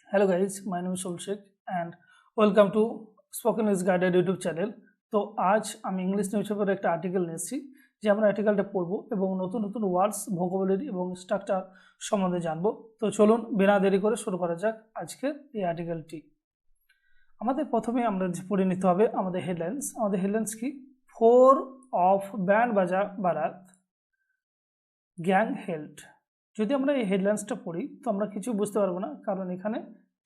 Hello guys, my name is Solshek and welcome to Spoken English Guided YouTube channel. তো আজ আমি English নিউজপেপারে একটা article নিয়েছি যে আমরা আর্টিকেলটা পড়বো এবং নতুন নতুন ওয়ার্ডস, ভোকাবুলারি এবং স্ট্রাকচার সম্বন্ধে জানবো। তো চলুন বিনা দেরি করে শুরু করা যাক আজকের এই আর্টিকেলটি। আমাদের প্রথমে আমরা পড়ে নিতে হবে আমাদের হেডলাইন্স। আমাদের হেডলাইন্স কি? 4 of band Baja Baaraat gang held. যদি আমরা এই হেডলাইন্সটা পড়ি তো আমরা কিছু বুঝতে পারবো না, কারণ এখানে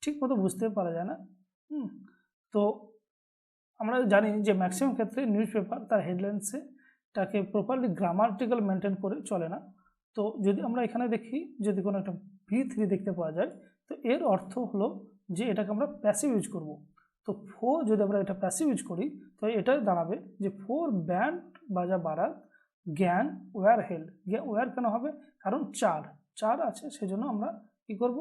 ঠিক মতো বুঝতে পারা যায় না। তো আমরা জানি যে ম্যাক্সিমাম ক্ষেত্রে নিউজ পেপার তার হেডলাইন্সটাকে প্রপারলি গ্রামাটিক্যাল মেনটেন করে চলে না। তো যদি আমরা এখানে দেখি, যদি কোনো একটা V3 দেখতে পাওয়া যায়, তো এর অর্থ হলো যে এটাকে আমরা প্যাসিভ ইউজ করব। তো 4 যদি আমরা এটা প্যাসিভ ইউজ করি তো এটা দাঁড়াবে যে 4 band Baja Baaraat gang were held. War কেন হবে? কারণ চার আছে, সেজন্য আমরা কি করব?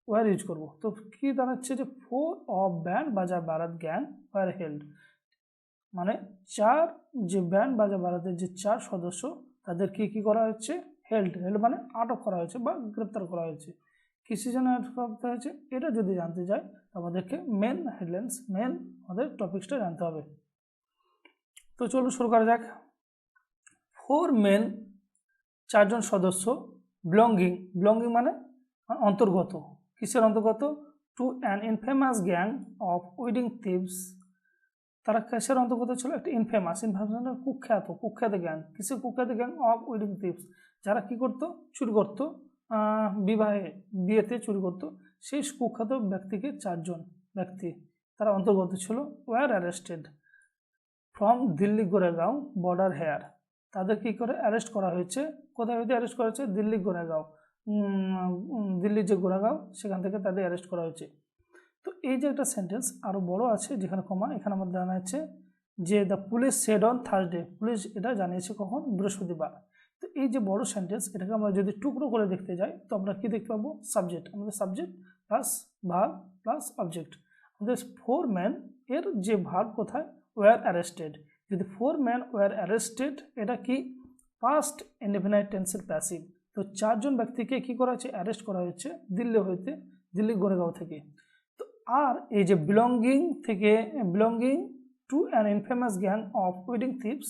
ওয়ার ইউজ করব। তো কি দাঁড়াচ্ছে যে 4 of band Baja Baaraat gang were held, মানে 4 যে ব্যান্ড বাজা বারাতের যে 4 সদস্য তাদেরকে কি করা হচ্ছে? হেল্ড মানে আটক করা হয়েছে বা গ্রেপ্তার করা হয়েছে। কিসের জন্য আটক করা হয়েছে এটা যদি জানতে চাই আমাদেরকে মেন হেডলাইন্স, মেন আমাদের টপিক্সটা জানতে হবে। তো চলুন শুরু করা যাক। 4 মেন, 4 জন সদস্য, বিলঙ্গিং মানে অন্তর্গত। কিসের অন্তর্গত? To an infamous gang of wedding thieves. তারা কিসের অন্তর্গত ছিল? একটা ইনফেমাস কুখ্যাত গ্যাং। কিসের কুখ্যাত গ্যাং? অফ উইডিং থিভস, যারা কি করতো? চুরি করতো, বিয়েতে চুরি করতো। সেই কুখ্যাত ব্যক্তিকে 4 জন ব্যক্তি তারা অন্তর্গত ছিল। Were arrested from Delhi Goregaon border here. তাদের কি করে অ্যারেস্ট করা হয়েছে? কোথায় হইতে অ্যারেস্ট করা হয়েছে? দিল্লি গোরেগাঁও, দিল্লির যে গোরেগাঁও সেখান থেকে তাদের অ্যারেস্ট করা হয়েছে। তো এই যে একটা সেন্টেন্স আরও বড় আছে যেখানে কমা, এখানে আমাদের জানাচ্ছে যে the police said on Thursday. Police এটা জানিয়েছে কখন? বৃহস্পতিবার। তো এই যে বড় সেন্টেন্স, এটাকে আমরা যদি টুকরো করে দেখতে যাই তো আমরা কি দেখতে পাবো? সাবজেক্ট, আমাদের subject plus verb plus object. আমাদের 4 ম্যান এর যে ভার্ব কোথায়? Were arrested. যদি 4 ম্যান ওয়ার অ্যারেস্টেড, এটা কি? পাস্ট ইনডেফিনাইট টেন্সের প্যাসিভ। তো 4 জন ব্যক্তিকে কি করা হয়েছে? অ্যারেস্ট করা হয়েছে দিল্লি গোরেগাঁও থেকে। তো আর এই যে belonging to an infamous gang of wedding thieves,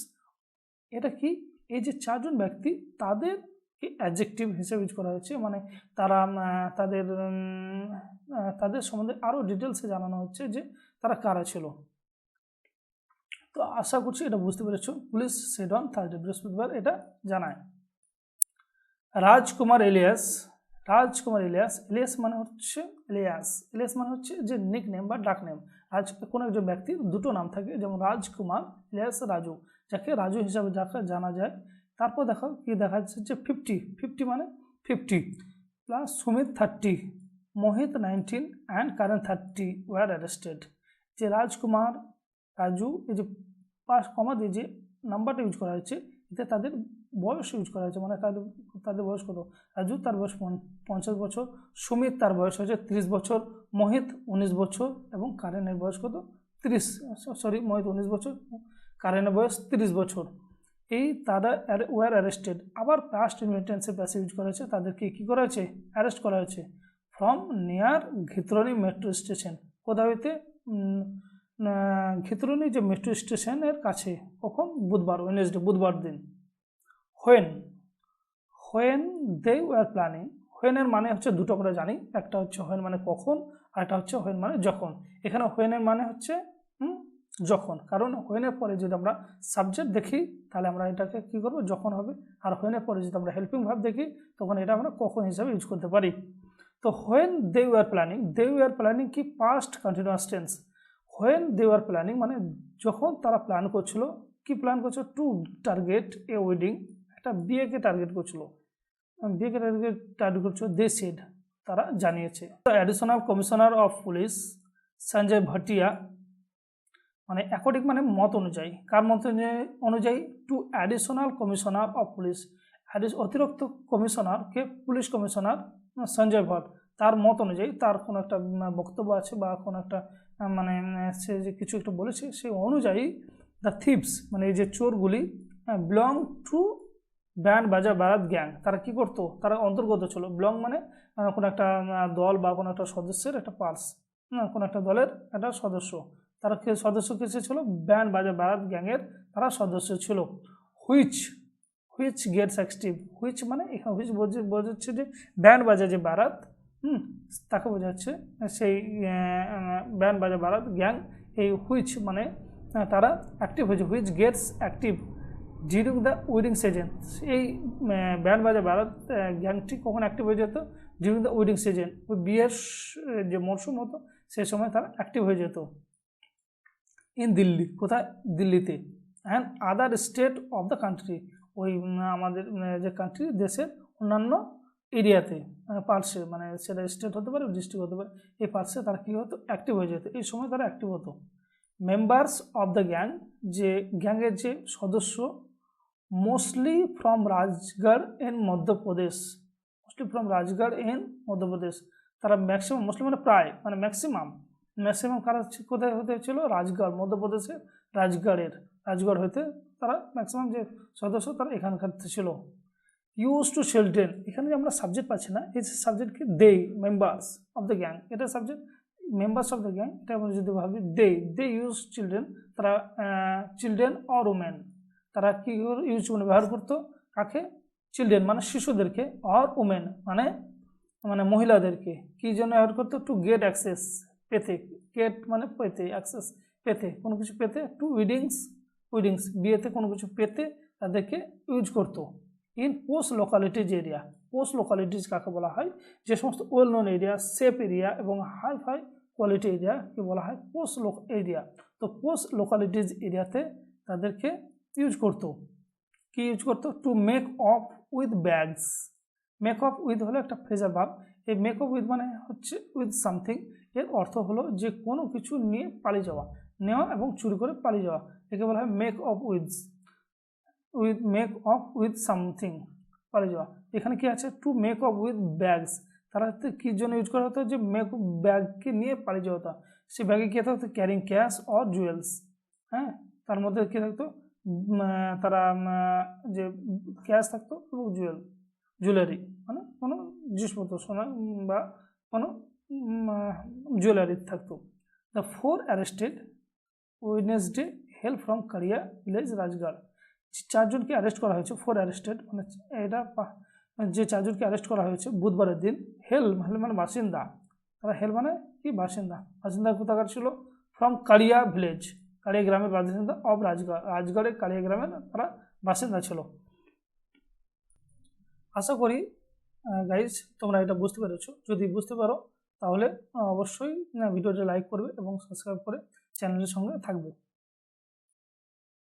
এটা কি? এই যে 4 জন ব্যক্তি তাদেরকে অ্যাডজেক্টিভ হিসেবে ইউজ করা হয়েছে, মানে তারা তাদের সম্বন্ধে আরও ডিটেলসে জানানো হচ্ছে যে তারা কারা ছিল। তো আশা করছি এটা বুঝতে পেরেছো। পুলিশ সেড অন থার্সডে, বৃহস্পতিবার এটা জানায়। রাজকুমার ইলিয়াস মানে হচ্ছে যে নিক নেম বা ডাক নেম। কোনো একজন ব্যক্তির দুটো নাম থাকে, যেমন রাজকুমার, ইলিয়াস রাজু, যাকে রাজু হিসাবে যাকে জানা যায়। তারপর দেখা যাচ্ছে যে 50 মানে 50 plus Sumit 30, Mohit 19 and Karan 30 were arrested. যে রাজকুমার, রাজু, এই যে পাঁচ কমা দিয়ে যে নাম্বারটা ইউজ করা হয়েছে, এতে তাদের বয়স ইউজ করা হয়েছে, মানে তাদের বয়স কত? রাজু তার বয়স 50 বছর, সুমিত তার বয়স হচ্ছে 30 বছর, মোহিত 19 বছর এবং কারেনের বয়স কত? মোহিত 19 বছর, কারেনের বয়স 30 বছর। এই তারা ওয়ার অ্যারেস্টেড। আবার পাস্ট ইনডেফিনিট প্যাসিভ ইউজ করা হয়েছে, তাদেরকে কী করা হয়েছে? অ্যারেস্ট করা হয়েছে ফ্রম নিয়ার ঘিতরনি মেট্রো স্টেশন। কোথা হইতে? ঘিতরনি যে মেট্রো স্টেশনের কাছে। কখন? ওয়েডনেসডে, বুধবার দিন। When they were planning. হোয়েনের মানে হচ্ছে দুটো করে জানি, একটা হচ্ছে হোয়েন মানে কখন, আর একটা হচ্ছে হোয়েন মানে যখন। এখানে হোয়েনের মানে হচ্ছে যখন, কারণ হোয়েনের পরে যদি আমরা সাবজেক্ট দেখি তাহলে আমরা এটাকে কী করবো? যখন হবে। আর হোয়েনের পরে যদি আমরা হেল্পিং ভার্ব দেখি তখন এটা আমরা কখন হিসাবে ইউজ করতে পারি। তো হোয়েন দে ওয়ার প্ল্যানিং কি? Past continuous tense. When they were planning মানে যখন তারা প্ল্যান করছিল। কি প্ল্যান করছিল? টু টার্গেট এ ওয়েডিং, একটা বিয়েকে টার্গেট করছিল, দে সেড, তারা জানিয়েছে। Additional commissioner of police Sanjay Bhatia, মানে অ্যাকর্ডিং মানে মত অনুযায়ী। কার মত অনুযায়ী? To additional commissioner of police, অতিরিক্ত কমিশনারকে পুলিশ কমিশনার সঞ্জয় ভট্ট, তার মত অনুযায়ী, তার কোনো একটা বক্তব্য আছে বা কোনো একটা মানে সে যে কিছু একটা বলেছে সেই অনুযায়ী দ্য থিভস মানে এই যে চোরগুলি belong to band Baja Baaraat gang তারা কি করতো, তারা অন্তর্গত ছিল। বিলং মানে কোনো একটা দল বা কোনো একটা সদস্যের একটা পার্স, কোনো একটা দলের একটা সদস্য। তারা সদস্য কিসে ছিল, ব্যান্ড বাজা বারাত গ্যাংয়ের তারা সদস্য ছিল। Which which gets active, which মানে এখানে হুইচ বোঝাচ্ছে যে ব্যান্ড বাজা যে বারাত, তাকে বোঝাচ্ছে সেই ব্যান্ড বাজা বারাত গ্যাং। এই হুইচ মানে তারা অ্যাক্টিভ হয়েছে, which gets active during the wedding season. এই ব্যান্ড বাজা বারাত গ্যাংটি কখন অ্যাক্টিভ হয়ে যেত, ডিউরিং দ্য ওয়েডিং সিজন, ওই বিয়ের যে মরশুম হতো সেই সময় তারা অ্যাক্টিভ হয়ে যেত। ইন দিল্লি, কোথায়, দিল্লিতে। And other state of the country, ওই আমাদের যে কান্ট্রি দেশের অন্যান্য এরিয়াতে, পার্টসে, মানে সেটা স্টেট হতে পারে ডিস্ট্রিক্ট হতে পারে, এই পার্টসে তারা কী হতো, অ্যাক্টিভ হয়ে যেত, এই সময় তারা অ্যাক্টিভ হতো। মেম্বার্স অফ দ্য গ্যাং, যে গ্যাংয়ের যে সদস্য, mostly from Rajgarh in Madhya Pradesh, mostly from Rajgarh in Madhya Pradesh. তারা ম্যাক্সিমাম, মোস্টলি মানে প্রায়, মানে ম্যাক্সিমাম কারা কোথায় হতে ছিল, রাজগড়, মধ্যপ্রদেশে রাজগড় হইতে তারা ম্যাক্সিমাম যে সদস্য তারা এখানকার ছিল। ইউজ টু চিলড্রেন, এখানে যে আমরা সাবজেক্ট পাচ্ছি না, এই সাবজেক্টকে দে, মেম্বার্স অফ দ্য গ্যাং, এটা subject, members of the gang, এটা আমরা যদি ভাবি দে ইউজ চিলড্রেন, তারা চিলড্রেন অর ওমেন, তারা কি ইউজ ব্যবহার করতো, কাকে, চিলড্রেন মানে শিশুদেরকে, অর ওমেন মানে মহিলাদেরকে, কি জন্য ব্যবহার করতো, টু গেট অ্যাক্সেস, পেতে, গেট মানে পেতে, অ্যাক্সেস পেতে, কোনো কিছু পেতে, টু উইডিংস বিয়েতে কোনো কিছু পেতে তাদেরকে ইউজ করতো। ইন পোস্ট লোকালিটিজ এরিয়া, পোস্ট লোকালিটিজ কাকে বলা হয়, যে সমস্ত well known area, safe area এবং হাই কোয়ালিটি এরিয়াকে বলা হয় পোস্ট এরিয়া। তো পোস্ট লোকালিটিজ এরিয়াতে তাদেরকে ইউজ করতো, কি ইউজ করতো, to make of with bags. Make of with হলো একটা ফ্রেজার ভার্ব, এই মেক অফ উইথ মানে হচ্ছে উইথ সামথিং, এর অর্থ হলো যে কোনো কিছু নিয়ে পালিয়ে যাওয়া, নেওয়া এবং চুরি করে পালিয়ে যাওয়া, একে বলা হয় make of make of with something, পালিয়ে যাওয়া। এখানে কি আছে, to make of with bags, তারা কি জন্য ইউজ করা হতো, যে মেক ব্যাগকে নিয়ে পালিয়ে যাওয়া হতো। সেই ব্যাগে কী থাকতো, ক্যারিং ক্যাশ অর জুয়েলস, হ্যাঁ, তার মধ্যে কী থাকতো, তারা যে ক্যাশ থাকতো এবং জুয়েলারি মানে কোনো জিনিসপত্র, সোনা বা কোনো জুয়েলারি থাকতো। The 4 arrested Wednesday held from Kariya village Rajgarh, 4 জনকে অ্যারেস্ট করা হয়েছে, 4 অ্যারেস্টেড মানে এটা যে 4 জনকে অ্যারেস্ট করা হয়েছে বুধবারের দিন। হেল মানে বাসিন্দা, তারা হেল মানে কি, বাসিন্দা কোথাকার ছিল, ফ্রম কারিয়া ভিলেজ, কারিয়া গ্রামের বাসিন্দা, অফ রাজগড়ের কারিয়া গ্রামের তারা বাসিন্দা ছিল। আশা করি গাইজ তোমরা এটা বুঝতে পেরেছো। যদি বুঝতে পারো তাহলে অবশ্যই ভিডিওটা লাইক করবে এবং সাবস্ক্রাইব করে চ্যানেলের সঙ্গে থাকবে।